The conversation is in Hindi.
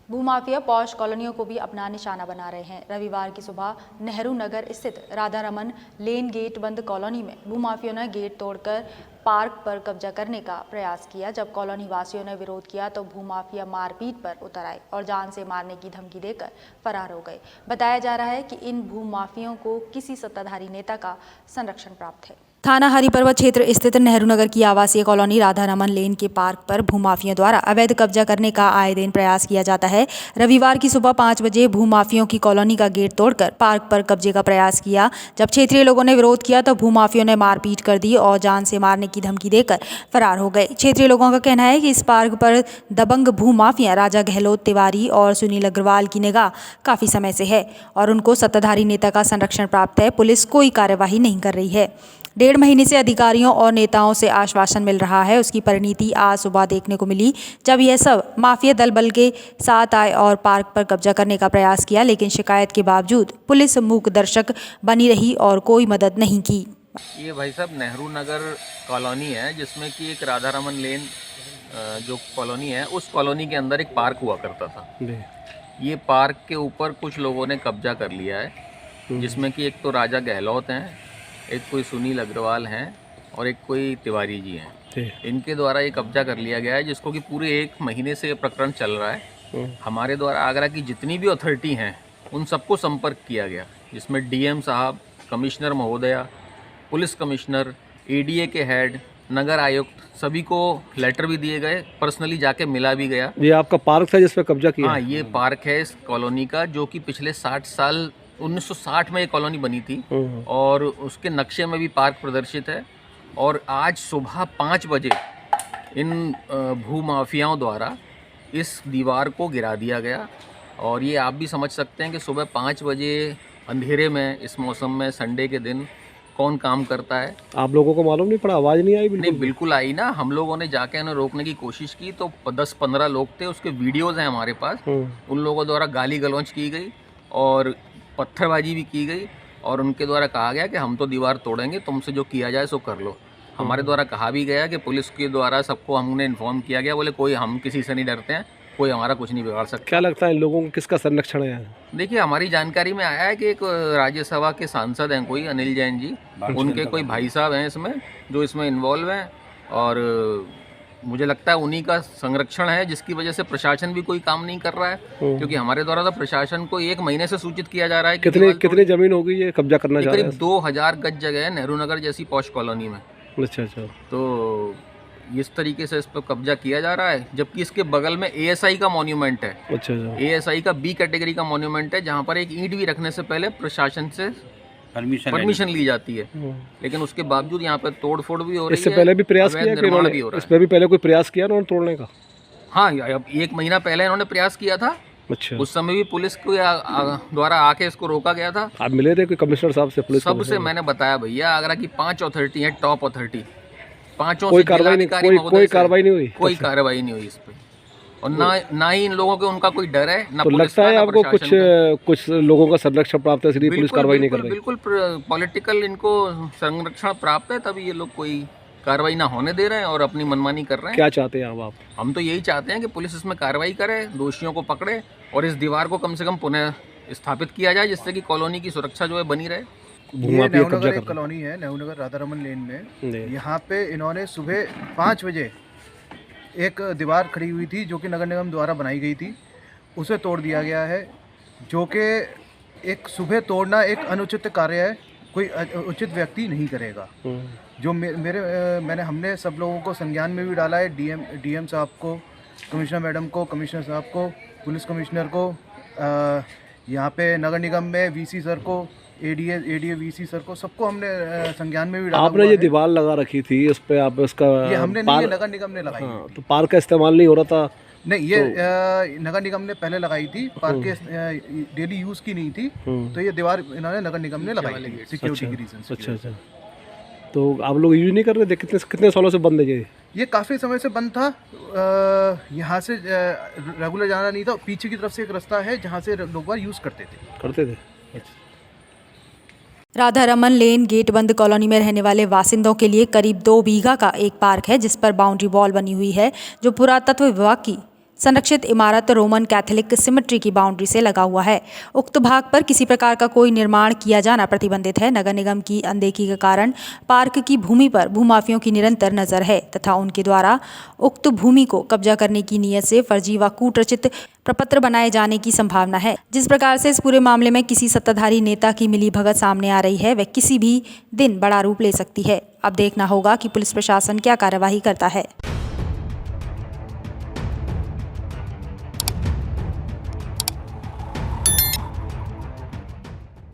भूमाफिया पॉश कॉलोनियों को भी अपना निशाना बना रहे हैं। रविवार की सुबह नेहरू नगर स्थित राधा रमन लेन गेट बंद कॉलोनी में भूमाफियों ने गेट तोड़कर पार्क पर कब्जा करने का प्रयास किया। जब कॉलोनी वासियों ने विरोध किया तो भूमाफिया मारपीट पर उतर आए और जान से मारने की धमकी देकर फरार हो गए। बताया जा रहा है कि इन भूमाफियों को किसी सत्ताधारी नेता का संरक्षण प्राप्त है। थाना हरिपर्वत क्षेत्र स्थित नेहरू नगर की आवासीय कॉलोनी राधा रमन लेन के पार्क पर भूमाफियों द्वारा अवैध कब्जा करने का आए दिन प्रयास किया जाता है। रविवार की सुबह 5 बजे भूमाफियों की कॉलोनी का गेट तोड़कर पार्क पर कब्जे का प्रयास किया। जब क्षेत्रीय लोगों ने विरोध किया तो भूमाफियों ने मारपीट कर दी और जान से मारने की धमकी देकर फरार हो गए। क्षेत्रीय लोगों का कहना है कि इस पार्क पर दबंग भूमाफिया राजा गहलोत तिवारी और सुनील अग्रवाल की निगाह काफी समय से है और उनको सत्ताधारी नेता का संरक्षण प्राप्त है। पुलिस कोई कार्यवाही नहीं कर रही है। 1.5 महीने से अधिकारियों और नेताओं से आश्वासन मिल रहा है, उसकी परिणति आज सुबह देखने को मिली जब यह सब माफिया दल बल के साथ आए और पार्क पर कब्जा करने का प्रयास किया, लेकिन शिकायत के बावजूद पुलिस मूक दर्शक बनी रही और कोई मदद नहीं की। ये भाई साहब नेहरू नगर कॉलोनी है जिसमें कि एक राधा रमन लेन जो कॉलोनी है उस कॉलोनी के अंदर एक पार्क हुआ करता था। ये पार्क के ऊपर कुछ लोगों ने कब्जा कर लिया है जिसमें कि एक तो राजा गहलोत हैं, एक कोई सुनील अग्रवाल हैं और एक कोई तिवारी जी हैं। इनके द्वारा ये कब्जा कर लिया गया है जिसको कि पूरे 1 महीने से ये प्रकरण चल रहा है। हमारे द्वारा आगरा की जितनी भी अथॉरिटी हैं उन सबको संपर्क किया गया, जिसमें डीएम साहब, कमिश्नर महोदया, पुलिस कमिश्नर, एडीए के हेड, नगर आयुक्त, सभी को लेटर भी दिए गए, पर्सनली जाके मिला भी गया। ये आपका पार्क था जिस पे कब्जा किया? हाँ, ये पार्क है इस कॉलोनी का जो कि पिछले 60 साल 1960 में ये कॉलोनी बनी थी और उसके नक्शे में भी पार्क प्रदर्शित है। और आज सुबह 5 बजे इन भूमाफियाओं द्वारा इस दीवार को गिरा दिया गया। और ये आप भी समझ सकते हैं कि सुबह 5 बजे अंधेरे में इस मौसम में संडे के दिन कौन काम करता है। आप लोगों को मालूम नहीं पड़ा? आवाज़ नहीं आई? नहीं, बिल्कुल आई ना। हम लोगों ने जाके उन्हें रोकने की कोशिश की तो 10-15 लोग थे, उसके वीडियोज़ हैं हमारे पास। उन लोगों द्वारा गाली गलौज की गई और पत्थरबाजी भी की गई और उनके द्वारा कहा गया कि हम तो दीवार तोड़ेंगे, तुमसे जो किया जाए सो कर लो। हमारे द्वारा कहा भी गया कि पुलिस के द्वारा सबको हमने इन्फॉर्म किया गया, बोले कोई हम किसी से नहीं डरते हैं, कोई हमारा कुछ नहीं बिगाड़ सकता। क्या लगता है इन लोगों को किसका संरक्षण है? देखिए, हमारी जानकारी में आया है कि एक राज्यसभा के सांसद हैं कोई अनिल जैन जी, उनके कोई भाई साहब हैं इसमें जो इसमें इन्वॉल्व हैं और मुझे लगता है उन्हीं का संरक्षण है जिसकी वजह से प्रशासन भी कोई काम नहीं कर रहा है। क्योंकि हमारे द्वारा तो प्रशासन को 1 महीने से सूचित किया जा रहा है। कितनी जमीन होगी ये कब्जा करना चाह रहे हैं? करीब 2000 गज जगह है नेहरू नगर जैसी पॉश कॉलोनी में। अच्छा। तो इस तरीके से इस पर कब्जा किया जा रहा है, जबकि इसके बगल में एएसआई का मॉन्यूमेंट है। अच्छा। एएसआई का बी कैटेगरी का मॉन्यूमेंट है जहाँ पर एक ईंट भी रखने से पहले प्रशासन से परमिशन ली जाती है, लेकिन उसके बावजूद यहाँ पे तोड़फोड़ भी हो रही है। इससे पहले भी प्रयास किया भी हो रहा है। इस पे भी पहले कोई प्रयास किया ना तोड़ने का? हाँ, अब 1 महीना पहले इन्होंने प्रयास किया था। अच्छा। उस समय भी पुलिस को द्वारा आके इसको रोका गया था। आप मिले थे कोई कमिश्नर साहब से? पुलिस सबसे मैंने बताया भैया, आगरा की 5 अथॉरिटी है, टॉप अथॉरिटिटी, 5 कोई कार्रवाई नहीं हुई? कोई कार्रवाई नहीं हुई इस पे। और ना ही इन लोगों के उनका कोई डर है, ना तो लगता है आपको कुछ लोगों का संरक्षण प्राप्त है इसलिए पुलिस कार्रवाई नहीं कर रही? बिल्कुल पॉलिटिकल इनको संरक्षण प्राप्त है, तभी ये लोग कोई कार्रवाई ना होने दे रहे हैं और अपनी मनमानी कर रहे हैं। क्या चाहते हैं आप? हम तो यही चाहते हैं कि पुलिस इसमें कार्रवाई करे, दोषियों को पकड़े और इस दीवार को कम से कम पुनः स्थापित किया जाए जिससे कि कॉलोनी की सुरक्षा जो है बनी रहे। ये नेहरू नगर एक कॉलोनी है, नेहरू नगर राधा रमन लेन में। यहाँ पे इन्होंने सुबह 5 बजे एक दीवार खड़ी हुई थी जो कि नगर निगम द्वारा बनाई गई थी, उसे तोड़ दिया गया है। जो कि एक सुबह तोड़ना एक अनुचित कार्य है, कोई उचित व्यक्ति नहीं करेगा। जो हमने सब लोगों को संज्ञान में भी डाला है, डीएम साहब को, कमिश्नर मैडम को, कमिश्नर साहब को, पुलिस कमिश्नर को, यहाँ पे नगर निगम में वीसी सर को, एडीए वीसी सर को, सबको हमने संज्ञान में भी डाला। आपने ये दीवार लगा रखी थी, इस पे आप इसका ये हमने नहीं, ये नगर निगम ने लगाई। हाँ, तो पार्क का इस्तेमाल नहीं हो रहा था? नहीं, ये नगर निगम ने पहले लगाई थी, पार्क के डेली यूज की नहीं थी। तो ये दीवार इन्होंने नगर निगम ने लगाई थी सिक्योरिटी की रीजन से। अच्छा। तो आप लोग यूज नहीं कर रहे थे? कितने सालों से बंद है ये? काफ़ी समय से बंद था। यहाँ से रेगुलर जाना नहीं था। पीछे की तरफ से एक रास्ता है जहाँ से लोग यूज़ करते थे। अच्छा। राधा रमन लेन गेट बंद कॉलोनी में रहने वाले वासिंदों के लिए करीब 2 बीघा का एक पार्क है जिस पर बाउंड्री वॉल बनी हुई है जो पुरातत्व विभाग की संरक्षित इमारत रोमन कैथोलिक सिमेट्री की बाउंड्री से लगा हुआ है। उक्त भाग पर किसी प्रकार का कोई निर्माण किया जाना प्रतिबंधित है। नगर निगम की अनदेखी के कारण पार्क की भूमि पर भूमाफियों की निरंतर नजर है तथा उनके द्वारा उक्त भूमि को कब्जा करने की नीयत से फर्जी व कूटरचित प्रपत्र बनाए जाने की संभावना है। जिस प्रकार से इस पूरे मामले में किसी सत्ताधारी नेता की मिलीभगत सामने आ रही है, वह किसी भी दिन बड़ा रूप ले सकती है। अब देखना होगा कि पुलिस प्रशासन क्या कार्यवाही करता है।